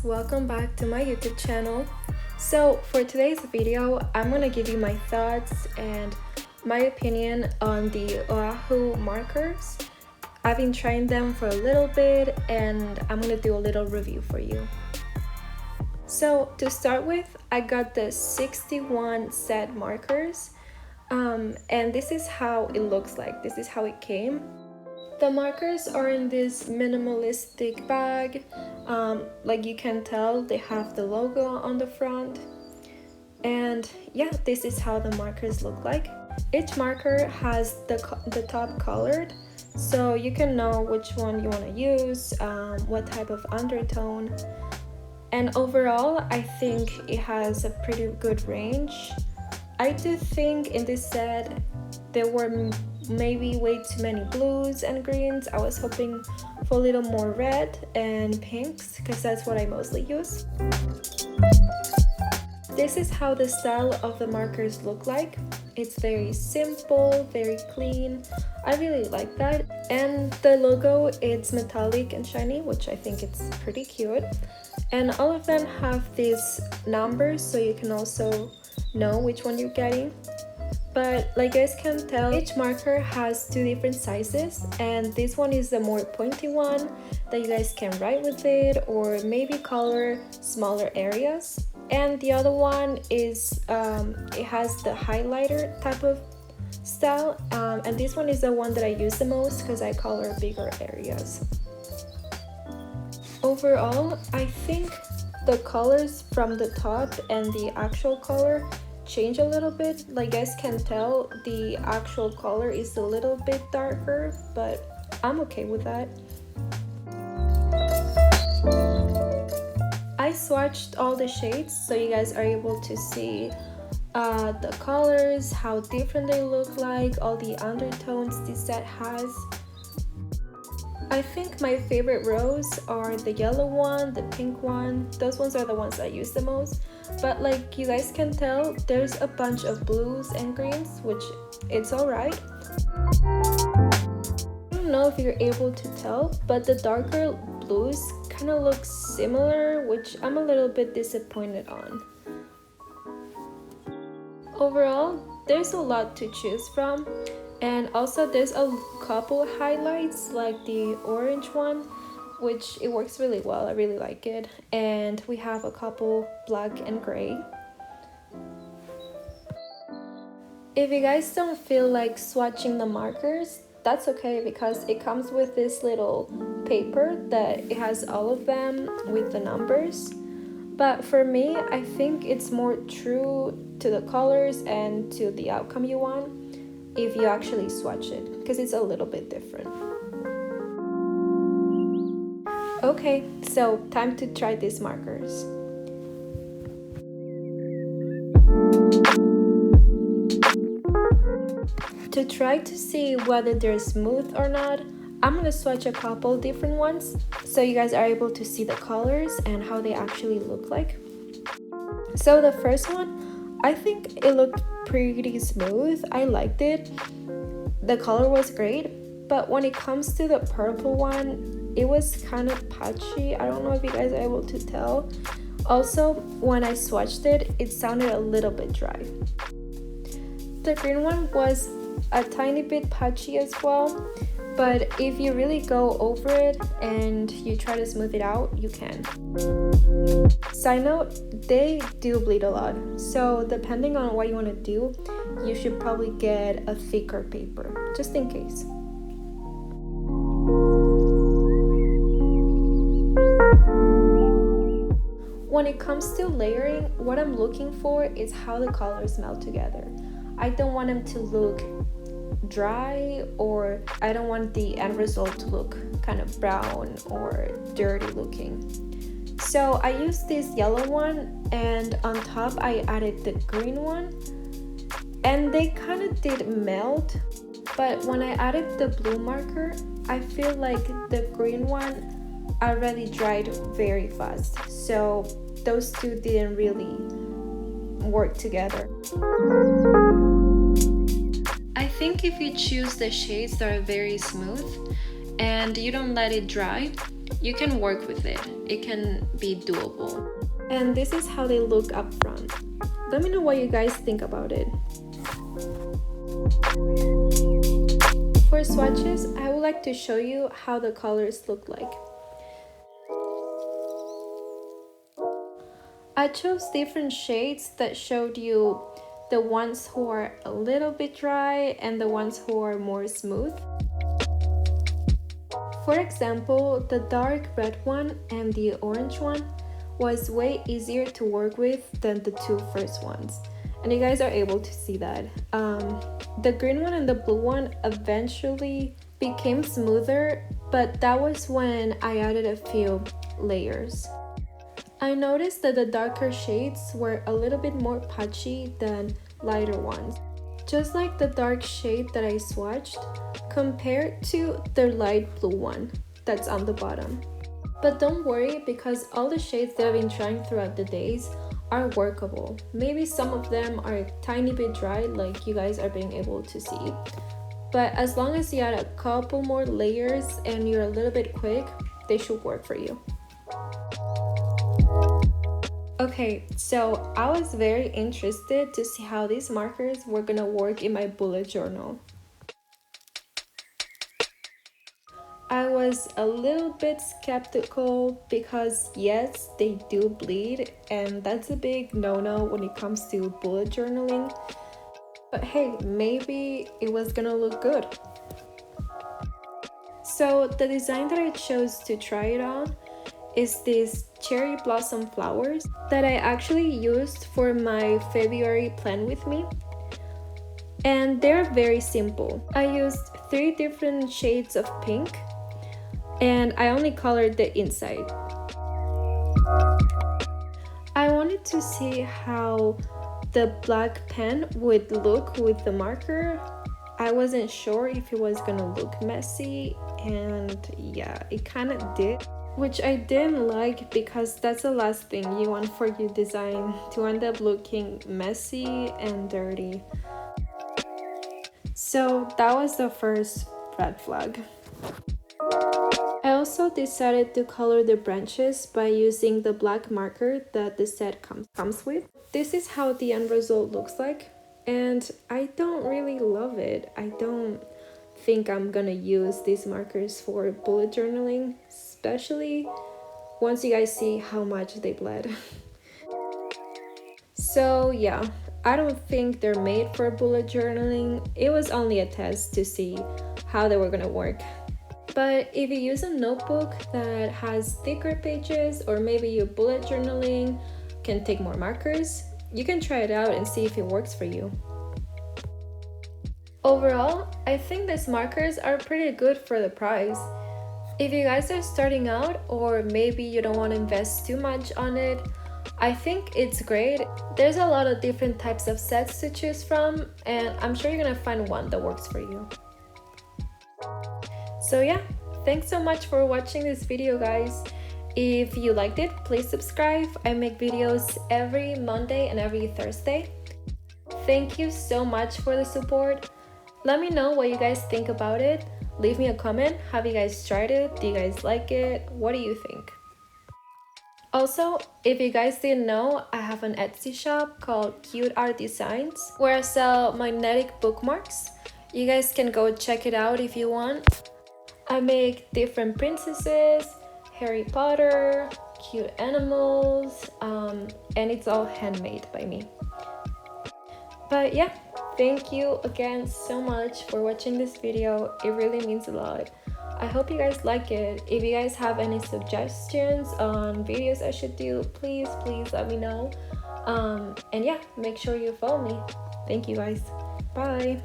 welcome back to my YouTube channel. So for today's video, I'm gonna give you my thoughts and my opinion on the Ohuhu markers. I've been trying them for a little bit and I'm gonna do a little review for you. So to start with, I got the 61 set markers and this is how it looks like. This is how it came. The markers are in this minimalistic bag. Like you can tell, they have the logo on the front. And yeah, this is how the markers look like. Each marker has the top colored, so you can know which one you want to use, what type of undertone. And overall, I think it has a pretty good range. I do think in this set, there were maybe way too many blues and greens. I was hoping for a little more red and pinks because that's what I mostly use. This is how the style of the markers look like. It's very simple, very clean. I really like that. And the logo, it's metallic and shiny, which I think it's pretty cute. And all of them have these numbers, so you can also know which one you're getting. But like you guys can tell, each marker has two different sizes, and this one is the more pointy one that you guys can write with it or maybe color smaller areas. And the other one is it has the highlighter type of style, and this one is the one that I use the most because I color bigger areas. Overall, I think the colors from the top and the actual color change a little bit. Like you guys can tell, the actual color is a little bit darker, but I'm okay with that. I swatched all the shades so you guys are able to see the colors, how different they look like, all the undertones this set has. I think my favorite rows are the yellow one, the pink one. Those ones are the ones I use the most. But like you guys can tell, there's a bunch of blues and greens, which it's alright. I don't know if you're able to tell, but the darker blues kind of look similar, which I'm a little bit disappointed on. Overall, there's a lot to choose from. And also there's a couple highlights like the orange one, which it works really well. I really like it. And we have a couple black and gray. If you guys don't feel like swatching the markers, that's okay because it comes with this little paper that it has all of them with the numbers. But for me, I think it's more true to the colors and to the outcome you want if you actually swatch it, because it's a little bit different. Okay, so time to try these markers. To try to see whether they're smooth or not, I'm gonna swatch a couple different ones so you guys are able to see the colors and how they actually look like. So the first one, I think it looked pretty smooth. I liked it. The color was great, but when it comes to the purple one, it was kind of patchy. I don't know if you guys are able to tell. Also, when I swatched it, it sounded a little bit dry. The green one was a tiny bit patchy as well, but if you really go over it and you try to smooth it out, you can. Side note, they do bleed a lot, so depending on what you want to do, you should probably get a thicker paper, just in case. When it comes to layering, what I'm looking for is how the colors melt together. I don't want them to look dry, or I don't want the end result to look kind of brown or dirty looking. So I used this yellow one, and on top I added the green one, and they kind of did melt. But when I added the blue marker, I feel like the green one already dried very fast, so those two didn't really work together. I think if you choose the shades that are very smooth and you don't let it dry, you can work with it. It can be doable. And this is how they look up front. Let me know what you guys think about it. For swatches, I would like to show you how the colors look like. I chose different shades that showed you the ones who are a little bit dry and the ones who are more smooth. For example, the dark red one and the orange one was way easier to work with than the two first ones. And you guys are able to see that. The green one and the blue one eventually became smoother, but that was when I added a few layers. I noticed that the darker shades were a little bit more patchy than lighter ones, just like the dark shade that I swatched compared to the light blue one that's on the bottom. But don't worry, because all the shades that I've been trying throughout the days are workable. Maybe some of them are a tiny bit dry, like you guys are being able to see, but as long as you add a couple more layers and you're a little bit quick, they should work for you. Okay, so I was very interested to see how these markers were gonna work in my bullet journal. I was a little bit skeptical because yes, they do bleed, and that's a big no-no when it comes to bullet journaling. But hey, maybe it was gonna look good. So the design that I chose to try it on is this cherry blossom flowers that I actually used for my February plan with me. And they're very simple. I used 3 different shades of pink and I only colored the inside. I wanted to see how the black pen would look with the marker. I wasn't sure if it was gonna look messy, and yeah, it kind of did, which I didn't like because that's the last thing you want for your design, to end up looking messy and dirty. So that was the first red flag. I also decided to color the branches by using the black marker that the set comes with. This is how the end result looks like, and I don't really love it. I don't think I'm gonna use these markers for bullet journaling, especially once you guys see how much they bled. So yeah, I don't think they're made for bullet journaling. It was only a test to see how they were gonna work. But if you use a notebook that has thicker pages, or maybe your bullet journaling can take more markers, you can try it out and see if it works for you. Overall, I think these markers are pretty good for the price. If you guys are starting out, or maybe you don't want to invest too much on it, I think it's great. There's a lot of different types of sets to choose from, and I'm sure you're gonna find one that works for you. So yeah, thanks so much for watching this video, guys. If you liked it, please subscribe. I make videos every Monday and every Thursday. Thank you so much for the support. Let me know what you guys think about it. Leave me a comment. Have you guys tried it? Do you guys like it? What do you think? Also, if you guys didn't know, I have an Etsy shop called Cute Art Designs where I sell magnetic bookmarks. You guys can go check it out if you want. I make different princesses, Harry Potter, cute animals, and it's all handmade by me. But yeah, thank you again so much for watching this video. It really means a lot. I hope you guys like it. If you guys have any suggestions on videos I should do, please let me know. And yeah, make sure you follow me. Thank you guys. Bye.